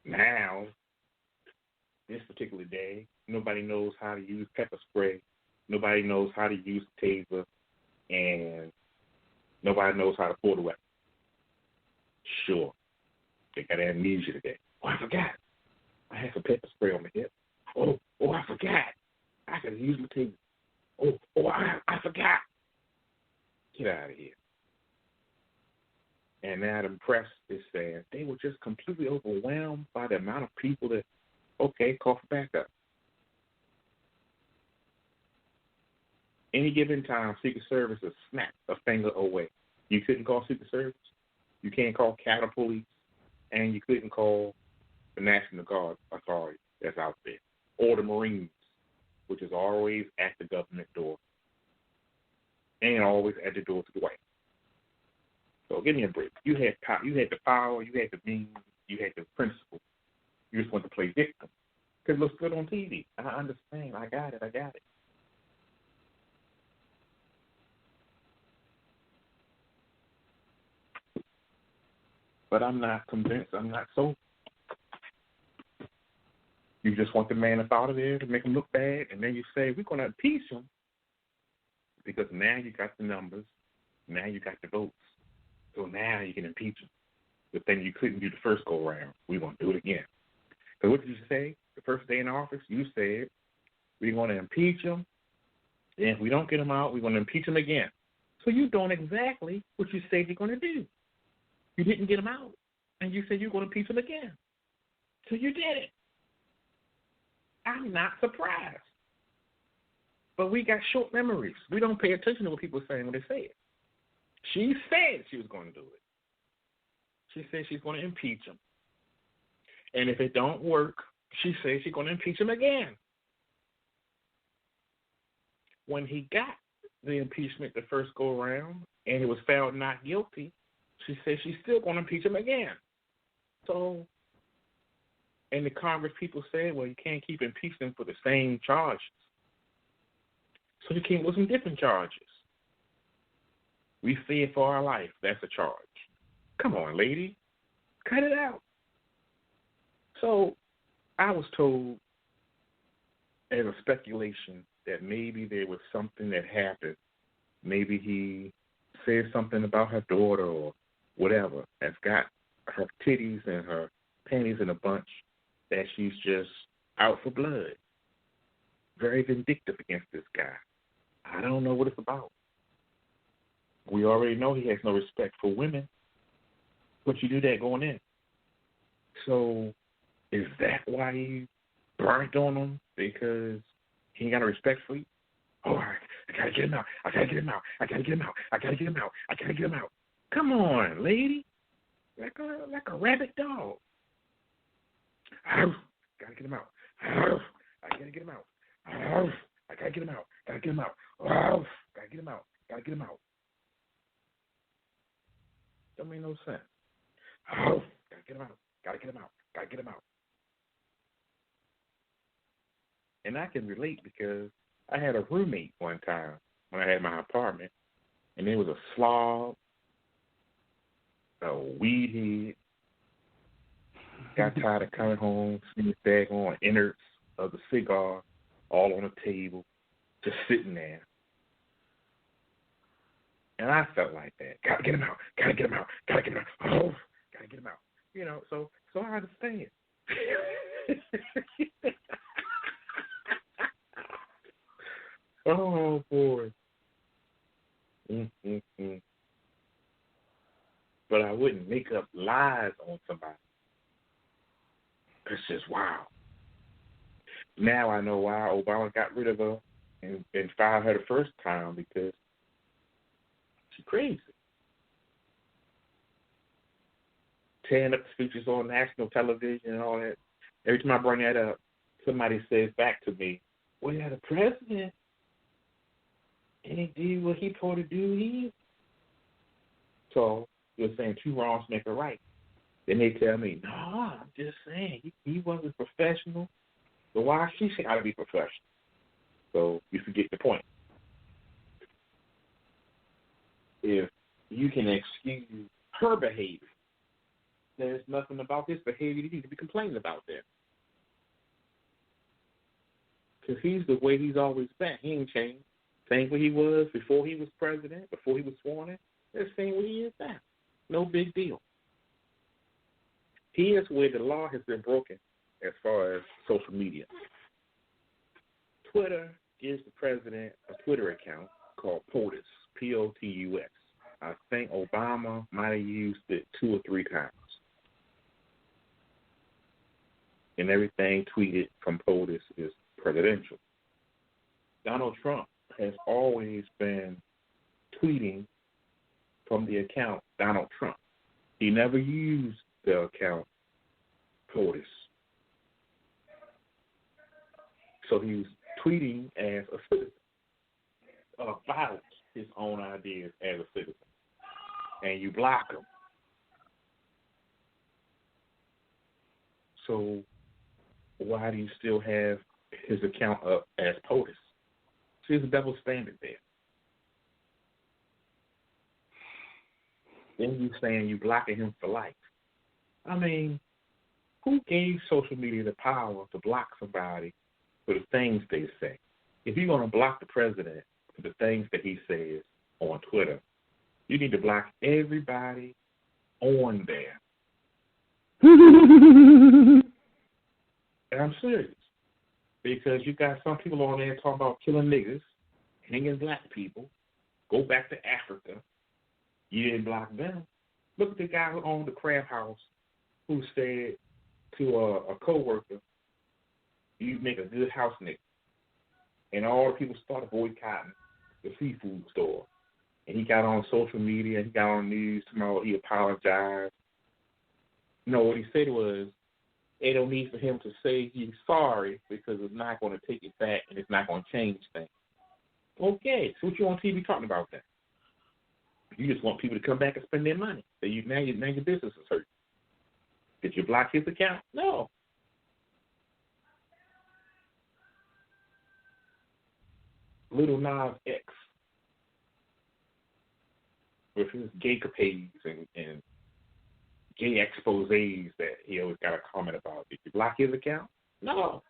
Now, this particular day, nobody knows how to use pepper spray. Nobody knows how to use taser, and nobody knows how to pull the weapon. Sure, they got amnesia today. Oh, I forgot. I had some pepper spray on my hip. Oh, I forgot. I could use my taser. I forgot. Get out of here. And now the press is saying they were just completely overwhelmed by the amount of people that, okay, call for backup. Any given time, Secret Service will snap a finger away. You couldn't call Secret Service. You can't call Capitol Police. And you couldn't call the National Guard Authority that's out there. Or the Marines, which is always at the government door. And always at the door to the White House. So give me a break. You had the power, you had the means, you had the principle. You just want to play victim. Because it looks good on TV. I understand. I got it. But I'm not convinced. I'm not sold. You just want the man up out of there to make him look bad, and then you say, we're going to impeach him because now you got the numbers, now you got the votes. So now you can impeach him. The thing you couldn't do the first go-around, we're going to do it again. So what did you say the first day in office? You said, we're going to impeach him, and if we don't get him out, we're going to impeach him again. So you're doing exactly what you said you're going to do. You didn't get him out, and you said you're going to impeach him again. So you did it. I'm not surprised. But we got short memories. We don't pay attention to what people are saying when they say it. She said she was going to do it. She said she's going to impeach him. And if it don't work, she says she's going to impeach him again. When he got the impeachment the first go around and he was found not guilty, she said she's still going to impeach him again. So, and the Congress people said, well, you can't keep impeaching him for the same charges. So you came with some different charges. We fear for our life. That's a charge. Come on, lady. Cut it out. So I was told as a speculation that maybe there was something that happened. Maybe he said something about her daughter or whatever that's got her titties and her panties in a bunch, that she's just out for blood. Very vindictive against this guy. I don't know what it's about. We already know he has no respect for women, but you do that going in. So is that why he burnt on him? Because he ain't got no respect for you? Oh, I got to get him out. I got to get him out. I got to get him out. I got to get him out. I got to get him out. Come on, lady. Like a rabid dog. Got to get him out. I got to get him out. I got to get him out. Got to get him out. Got to get him out. Got to get him out. Don't make no sense. Got to get him out. Got to get him out. Got to get him out. And I can relate because I had a roommate one time when I had my apartment, and there was a slob, a weed head, got tired of coming home, seeing his daggone innards of the cigar all on the table, just sitting there. And I felt like that. Gotta get him out. Gotta get him out. Gotta get him out. Oh, gotta get him out. You know, so I understand. Oh, boy. But I wouldn't make up lies on somebody. It's just wow. Now I know why Obama got rid of her and fired her the first time, because she's crazy. Tearing up speeches on national television and all that. Every time I bring that up, somebody says back to me, well, yeah, the president, and he did what he supposed to do. So you're saying two wrongs make a right. Then they tell me, no, I'm just saying he wasn't professional. So why she got to be professional? So you forget the point. If you can excuse her behavior, there's nothing about his behavior you need to be complaining about that. Because he's the way he's always been. He ain't changed. Same way he was before he was president, before he was sworn in. That's the same way he is now. No big deal. Here's where the law has been broken as far as social media. Twitter gives the president a Twitter account called POTUS, P-O-T-U-S. I think Obama might have used it 2 or 3 times. And everything tweeted from POTUS is presidential. Donald Trump has always been tweeting from the account Donald Trump. He never used the account POTUS. So he was tweeting as a citizen about his own ideas as a citizen. And you block him. So why do you still have his account up as POTUS? See, there's a double standard there. Then you saying you blocking him for life. I mean, who gave social media the power to block somebody for the things they say? If you're going to block the president for the things that he says on Twitter, you need to block everybody on there. And I'm serious. Because you got some people on there talking about killing niggas, hanging black people, go back to Africa. You didn't block them. Look at the guy who owned the crab house who said to a coworker, you make a good house nigga. And all the people started boycotting the seafood store. And he got on social media, he got on news tomorrow, he apologized. No, what he said was, they don't need for him to say he's sorry because it's not going to take it back and it's not going to change things. Okay, so what you on TV talking about then? You just want people to come back and spend their money. So now your business is hurt. Did you block his account? No. Little Nas X with his gay capades and gay exposés that he always got a comment about. Did you block his account? No.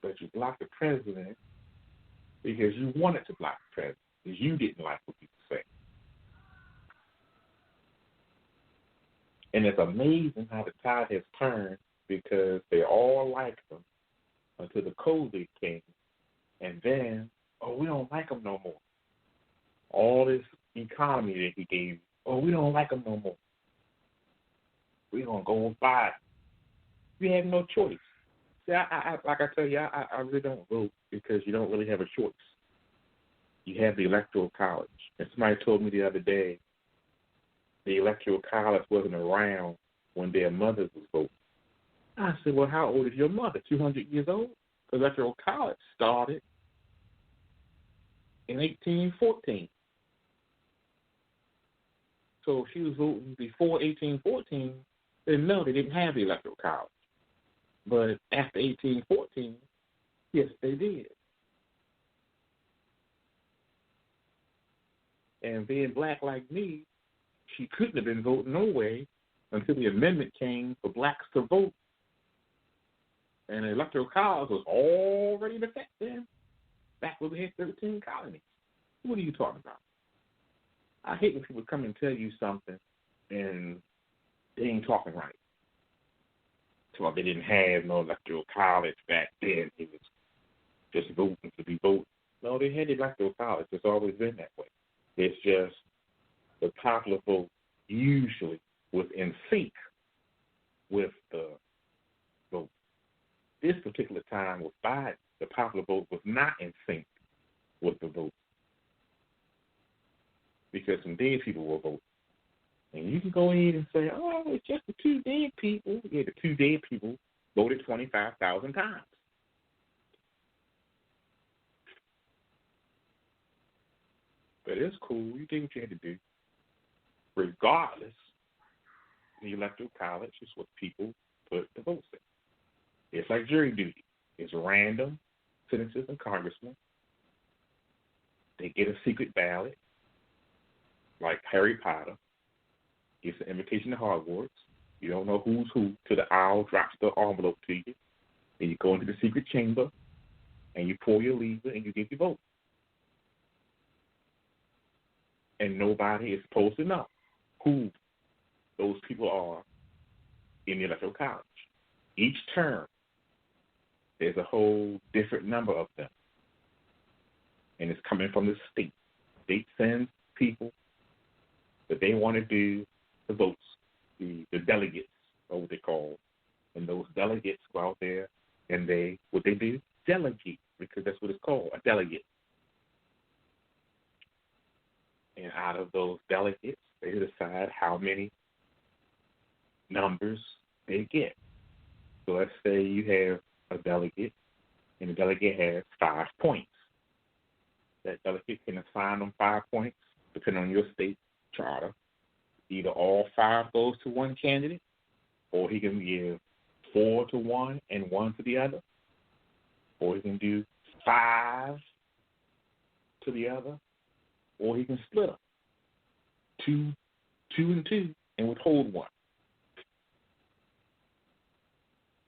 But you blocked the president because you wanted to block the president because you didn't like what people say. And it's amazing how the tide has turned because they all liked him until the COVID came. And then, we don't like him no more. All this economy that he gave, we don't like him no more. We're going to go and buy it. You have no choice. See, I like I tell you, I really don't vote because you don't really have a choice. You have the Electoral College. And somebody told me the other day the Electoral College wasn't around when their mothers was voting. I said, well, how old is your mother? 200 years old? The Electoral College started in 1814. So if she was voting before 1814, then no, they didn't have the Electoral College. But after 1814, yes, they did. And being black like me, she couldn't have been voting no way until the amendment came for blacks to vote. And the Electoral College was already in effect then, back when we had 13 colonies. What are you talking about? I hate when people come and tell you something and they ain't talking right. So they didn't have no Electoral College back then. It was just voting to be voting. No, they had the Electoral College. It's always been that way. It's just the popular vote usually was in sync with the vote. This particular time with Biden, the popular vote was not in sync with the vote because some dead people were voting. And you can go in and say, it's just the 2 dead people. Yeah, the 2 dead people voted 25,000 times. But it's cool. You did what you had to do. Regardless, the Electoral College is what people put the votes in. It's like jury duty. It's random senators and congressmen. They get a secret ballot. like Harry Potter gets an invitation to Hogwarts. You don't know who's who till the owl drops the envelope to you. Then you go into the secret chamber and you pull your lever and you give your vote. And nobody is supposed to know who those people are in the Electoral College. Each term, there's a whole different number of them. And it's coming from the state. The state sends people that they want to do the votes, the delegates, or what they call. And those delegates go out there and what they do? Delegate, because that's what it's called, a delegate. And out of those delegates, they decide how many numbers they get. So let's say you have a delegate, and the delegate has 5 points. That delegate can assign them 5 points, depending on your state charter. Either all 5 goes to one candidate, or he can give 4 to one and 1 to the other, or he can do 5 to the other, or he can split them, 2 and 2, and withhold 1.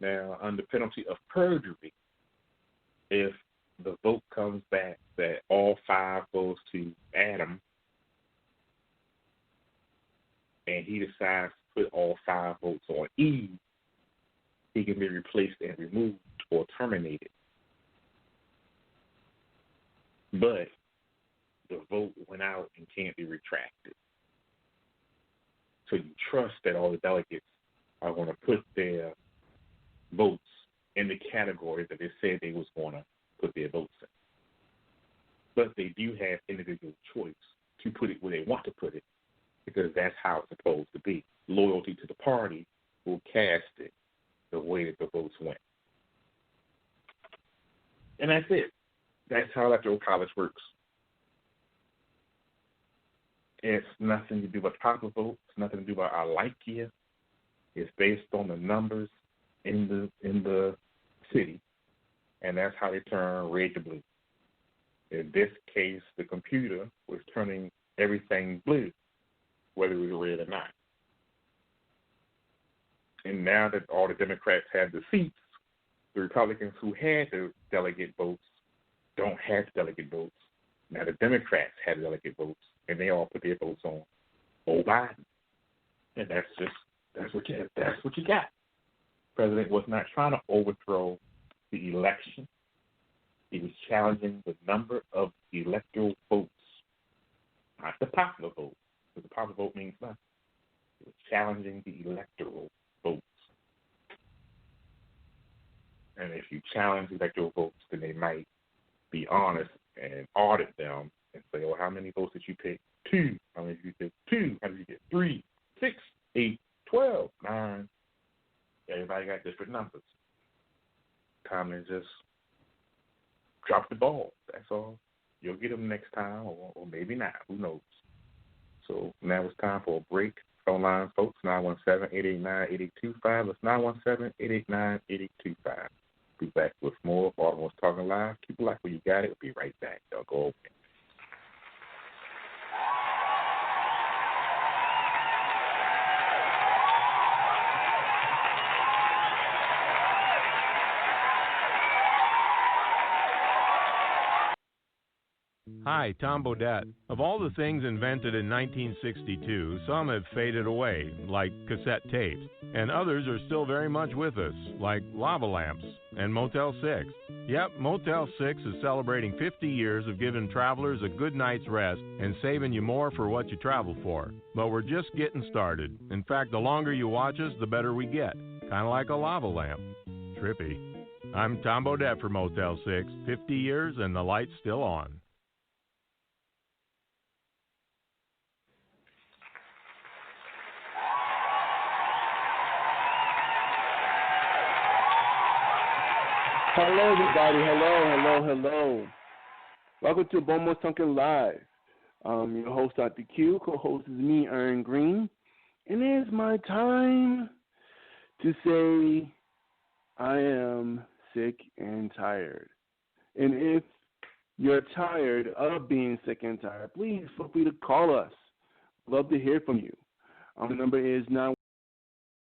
Now, under penalty of perjury, if the vote comes back that all 5 goes to Adam, and he decides to put all 5 votes on Eve, he can be replaced and removed or terminated. But the vote went out and can't be retracted. So you trust that all the delegates are going to put their votes in the category that they said they was going to put their votes in. But they do have individual choice to put it where they want to put it, because that's how it's supposed to be. Loyalty to the party will cast it the way that the votes went. And that's it. That's how Electoral College works. It's nothing to do with popular vote. It's nothing to do with I like you. It's based on the numbers in the city, and that's how they turn red to blue. In this case, the computer was turning everything blue, whether it was red or not. And now that all the Democrats have the seats, the Republicans who had the delegate votes don't have delegate votes. Now the Democrats have delegate votes, and they all put their votes on Biden. And that's what you got. The president was not trying to overthrow the election. He was challenging the number of electoral votes, not the popular vote, because the popular vote means nothing. He was challenging the electoral votes. And if you challenge electoral votes, then they might be honest and audit them and say, well, how many votes did you pick? 2. How many did you pick? 2. How did you get? 3, 6, 8, 12, 9. Everybody got different numbers. Time to just drop the ball. That's all. You'll get them next time, or maybe not. Who knows? So now it's time for a break. Phone line, folks, 917-889-8825. That's 917-889-8825. Be back with more Baltimore's Talking Live. Keep it like where you got it. We'll be right back. Y'all go over. Hi, Tom Bodette. Of all the things invented in 1962, some have faded away, like cassette tapes, and others are still very much with us, like lava lamps and Motel 6. Yep, Motel 6 is celebrating 50 years of giving travelers a good night's rest and saving you more for what you travel for. But we're just getting started. In fact, the longer you watch us, the better we get. Kind of like a lava lamp. Trippy. I'm Tom Bodette for Motel 6. 50 years and the light's still on. Hello, everybody. Hello. Welcome to Baltimore's Talking Live. Your host, Dr. Q. Co-host is me, Aaron Green. And it is my time to say I am sick and tired. And if you're tired of being sick and tired, please feel free to call us. Love to hear from you. The number is